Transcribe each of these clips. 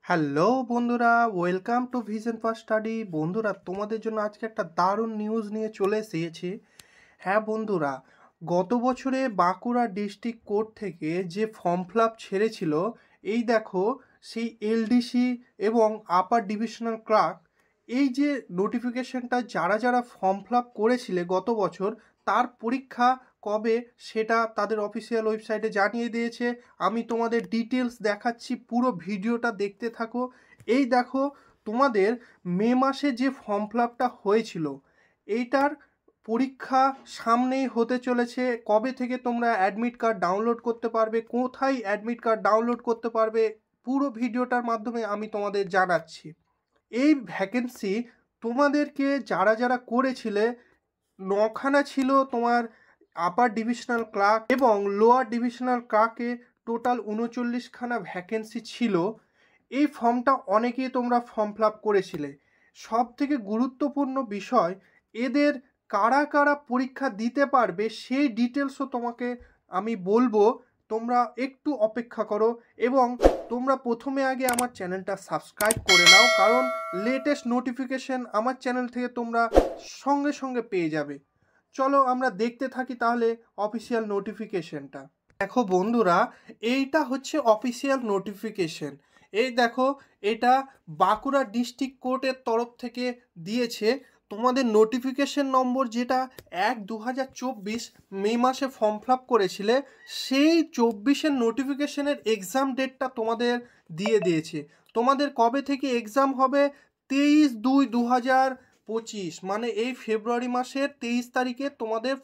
Hello বন্ধুরা, welcome to vision for study. বন্ধুরা, তোমাদের জন্য আজকে একটা দারুণ নিউজ নিয়ে চলে এসেছি। হ্যাঁ বন্ধুরা, গত বছরে বাঁকুড়া ডিস্ট্রিক্ট কোর্ট থেকে যে ফর্ম ফিল আপ ছেড়েছিল, এই দেখো সেই এলডিসি এবং আপার ডিভিশনাল ক্লার্ক, এই যে নোটিফিকেশনটা যারা যারা ফর্ম ফিল আপ করেছিলে গত বছর, তার পরীক্ষা কবে সেটা তাদের অফিসিয়াল ওয়েবসাইটে জানিয়ে দিয়েছে। আমি তোমাদের ডিটেলস দেখাচ্ছি, পুরো ভিডিওটা দেখতে থাকো। এই দেখো, তোমাদের মে মাসে যে ফর্ম ফিল আপটা হয়েছিল, এইটার পরীক্ষা সামনেই হতে চলেছে। কবে থেকে তোমরা অ্যাডমিট কার্ড ডাউনলোড করতে পারবে, কোথায় অ্যাডমিট কার্ড ডাউনলোড করতে পারবে, পুরো ভিডিওটার মাধ্যমে আমি তোমাদের জানাচ্ছি। এই ভ্যাকেন্সি তোমাদেরকে যারা যারা করেছিলে, নখানা ছিল তোমার আপার ডিভিশনাল ক্লার্ক এবং লোয়ার ডিভিশনাল ক্লার্কে, টোটাল 39খানা ভ্যাকেন্সি ছিল। এই ফর্মটা অনেকেই তোমরা ফর্ম ফিল আপ করেছিলে। সব থেকে গুরুত্বপূর্ণ বিষয়, এদের কারা কারা পরীক্ষা দিতে পারবে সেই ডিটেলসও তোমাকে আমি বলবো। তোমরা একটু অপেক্ষা করো এবং তোমরা প্রথমে আগে আমার চ্যানেলটা সাবস্ক্রাইব করে নাও, কারণ লেটেস্ট নোটিফিকেশন আমার চ্যানেল থেকে তোমরা সঙ্গে সঙ্গে পেয়ে যাবে। চলো আমরা দেখতে থাকি তাহলে অফিসিয়াল নোটিফিকেশনটা। দেখো বন্ধুরা, এইটা হচ্ছে অফিসিয়াল নোটিফিকেশন। এই দেখো, এটা বাঁকুড়া ডিস্ট্রিক্ট কোর্টের তরফ থেকে দিয়েছে। তোমাদের নোটিফিকেশন নম্বর যেটা 1/2024 মে মাসে ফর্ম ফিল আপ করেছিলে, সেই 24-এর নোটিফিকেশনের এক্সাম ডেটটা তোমাদের দিয়ে দিয়েছে। তোমাদের কবে থেকে এক্সাম হবে? 23/2/2025, মানে এই ফেব্রুয়ারি মাসের 23 তারিখে তোমাদের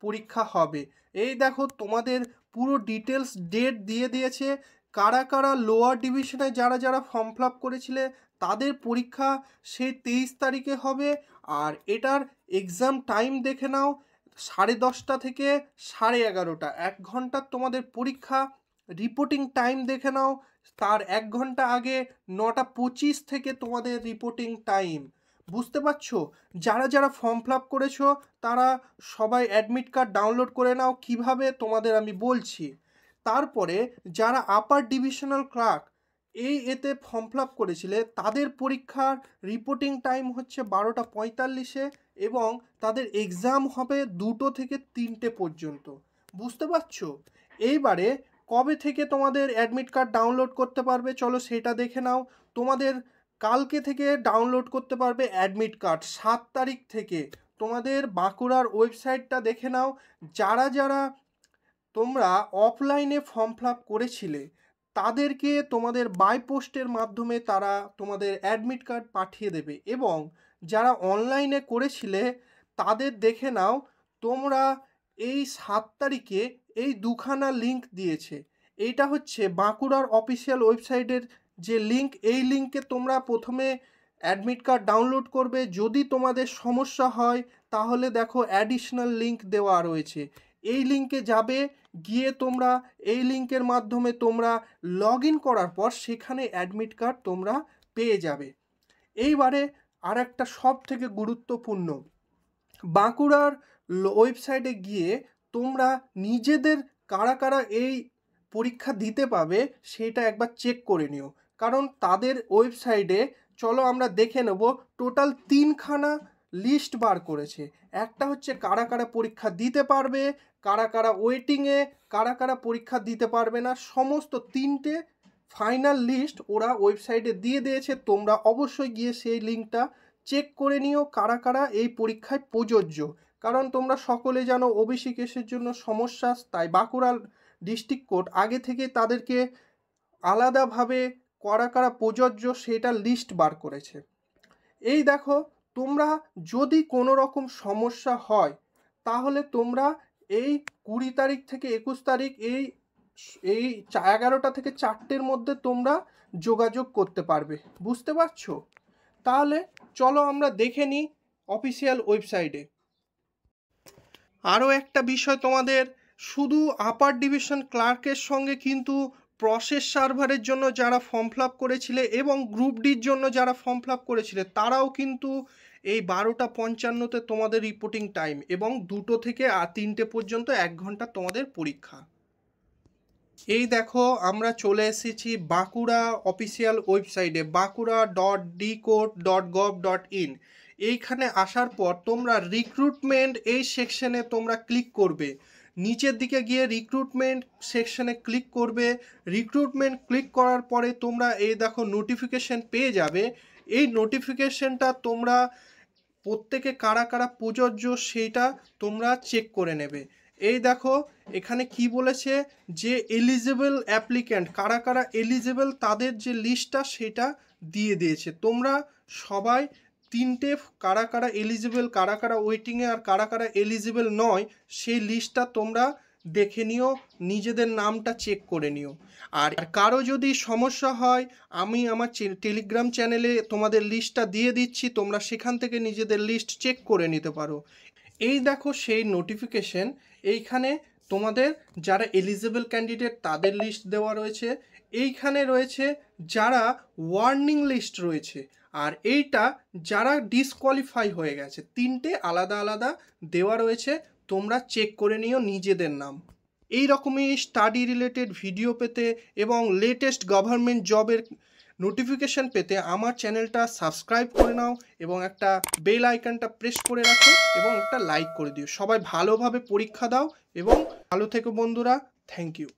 পরীক্ষা হবে। এই দেখো, তোমাদের পুরো ডিটেলস ডেট দিয়ে দিয়েছে। কারা কারা লোয়ার ডিভিশনে যারা যারা ফর্ম ফিল আপ করেছিলে, তাদের পরীক্ষা সেই 23 তারিখে হবে। আর এটার এক্সাম টাইম দেখে নাও, 10:30 থেকে 11:30, 1 ঘন্টার তোমাদের পরীক্ষা। রিপোর্টিং টাইম দেখে নাও, তার 1 ঘন্টা আগে 9:25 থেকে তোমাদের রিপোর্টিং টাইম। বুঝতে পারছো? যারা যারা ফর্ম ফিল আপ করেছো তারা সবাই অ্যাডমিট কার্ড ডাউনলোড করে নাও। কিভাবে তোমাদের আমি বলছি। তারপরে যারা আপার ডিভিশনাল ক্লার্ক এতে ফর্ম ফিল আপ করেছিলে, তাদের পরীক্ষার রিপোর্টিং টাইম হচ্ছে 12:45-এ এবং তাদের এক্সাম হবে 2টো থেকে 3টে পর্যন্ত। বুঝতে পারছো? এইবারে কবে থেকে তোমাদের অ্যাডমিট কার্ড ডাউনলোড করতে পারবে, চলো সেটা দেখে নাও। তোমাদের কালকে থেকে ডাউনলোড করতে পারবে অ্যাডমিট কার্ড, 7 তারিখ থেকে। তোমাদের বাঁকুড়ার ওয়েবসাইটটা দেখে নাও। যারা যারা তোমরা অফলাইনে ফর্ম ফিল আপ করেছিলে, তাদেরকে তোমাদের বাই পোস্টের মাধ্যমে তারা তোমাদের অ্যাডমিট কার্ড পাঠিয়ে দেবে। এবং যারা অনলাইনে করেছিলে, তাদের দেখে নাও, তোমরা এই 7 তারিখে এই দুখানা লিঙ্ক দিয়েছে। এইটা হচ্ছে বাঁকুড়ার অফিসিয়াল ওয়েবসাইটের যে লিঙ্ক, এই লিঙ্কে তোমরা প্রথমে অ্যাডমিট কার্ড ডাউনলোড করবে। যদি তোমাদের সমস্যা হয় তাহলে দেখো অ্যাডিশনাল লিঙ্ক দেওয়া রয়েছে, এই লিঙ্কে যাবে। গিয়ে তোমরা এই লিঙ্কের মাধ্যমে তোমরা লগ ইন করার পর সেখানে অ্যাডমিট কার্ড তোমরা পেয়ে যাবে। এইবারে আর একটা সব থেকে গুরুত্বপূর্ণ, বাঁকুড়ার ওয়েবসাইটে গিয়ে তোমরা নিজেদের কারা কারা এই পরীক্ষা দিতে পাবে সেটা একবার চেক করে নিও। কারণ তাদের ওয়েবসাইটে, চলো আমরা দেখে নেব, টোটাল 3খানা লিস্ট বার করেছে। একটা হচ্ছে কারা কারা পরীক্ষা দিতে পারবে, কারা কারা ওয়েটিংয়ে, কারা কারা পরীক্ষা দিতে পারবে না, সমস্ত 3টে ফাইনাল লিস্ট ওরা ওয়েবসাইটে দিয়ে দিয়েছে। তোমরা অবশ্যই গিয়ে সেই লিঙ্কটা চেক করে নিও কারা কারা এই পরীক্ষায় প্রযোজ্য। কারণ তোমরা সকলে জানো ওবিসি কেসের জন্য সমস্যা, তাই বাঁকুড়া ডিস্ট্রিক্ট কোর্ট আগে থেকে তাদেরকে আলাদাভাবে কারা কারা প্রযোজ্য সেটা লিস্ট বার করেছে। এই দেখো, তোমরা যদি কোনো রকম সমস্যা হয় তাহলে তোমরা এই 20 তারিখ থেকে 21 তারিখ এই এই 11টা থেকে 4টের মধ্যে তোমরা যোগাযোগ করতে পারবে। বুঝতে পারছো? তাহলে চলো আমরা দেখে নিই অফিসিয়াল ওয়েবসাইটে। আরও একটা বিষয় তোমাদের, শুধু আপার ডিভিশন ক্লার্কের সঙ্গে কিন্তু প্রসেস সার্ভারের জন্য যারা ফর্ম ফিল আপ করেছিলে এবং গ্রুপ ডির জন্য যারা ফর্ম ফিল আপ করেছিলে, তারাও কিন্তু এই 12:55-তে তোমাদের রিপোর্টিং টাইম এবং 2টো থেকে 3টে পর্যন্ত 1 ঘন্টা তোমাদের পরীক্ষা। এই দেখো আমরা চলে এসেছি বাঁকুড়া অফিসিয়াল ওয়েবসাইটে bankura.dcode.gov.in। এইখানে আসার পর তোমরা রিক্রুটমেন্ট এই সেকশনে তোমরা ক্লিক করবে, নিচের দিকে গিয়ে রিক্রুটমেন্ট সেকশনে ক্লিক করবে। রিক্রুটমেন্ট ক্লিক করার পরে তোমরা এই দেখো নোটিফিকেশন পেয়ে যাবে। এই নোটিফিকেশনটা তোমরা প্রত্যেকে কারা কারা প্রযোজ্য সেইটা তোমরা চেক করে নেবে। এই দেখো এখানে কি বলেছে যে এলিজিবল অ্যাপ্লিক্যান্ট কারা কারা এলিজিবল তাদের যে লিস্টটা সেটা দিয়ে দিয়েছে। তোমরা সবাই তিনটে কারা কারা এলিজিবল, কারা কারা ওয়েটিংয়ে আর কারা কারা এলিজিবল নয় সেই লিস্টটা তোমরা দেখে নিও, নিজেদের নামটা চেক করে নিও। আর কারো যদি সমস্যা হয় আমি আমার টেলিগ্রাম চ্যানেলে তোমাদের লিস্টটা দিয়ে দিচ্ছি, তোমরা সেখান থেকে নিজেদের লিস্ট চেক করে নিতে পারো। এই দেখো সেই নোটিফিকেশন, এইখানে তোমাদের যারা এলিজিবল ক্যান্ডিডেট তাদের লিস্ট দেওয়া রয়েছে, এইখানে রয়েছে যারা ওয়ার্নিং লিস্ট রয়েছে, আর এইটা যারা ডিসকোয়ালিফাই হয়ে গেছে। তিনটে আলাদা আলাদা দেওয়া রয়েছে, তোমরা চেক করে নিও নিজেদের নাম। এই রকমই স্টাডি রিলেটেড ভিডিও পেতে এবং লেটেস্ট গভর্নমেন্ট জবের নোটিফিকেশান পেতে আমার চ্যানেলটা সাবস্ক্রাইব করে নাও এবং একটা বেল আইকনটা প্রেস করে রাখো এবং একটা লাইক করে দিও। সবাই ভালোভাবে পরীক্ষা দাও এবং ভালো থেকো বন্ধুরা। Thank you.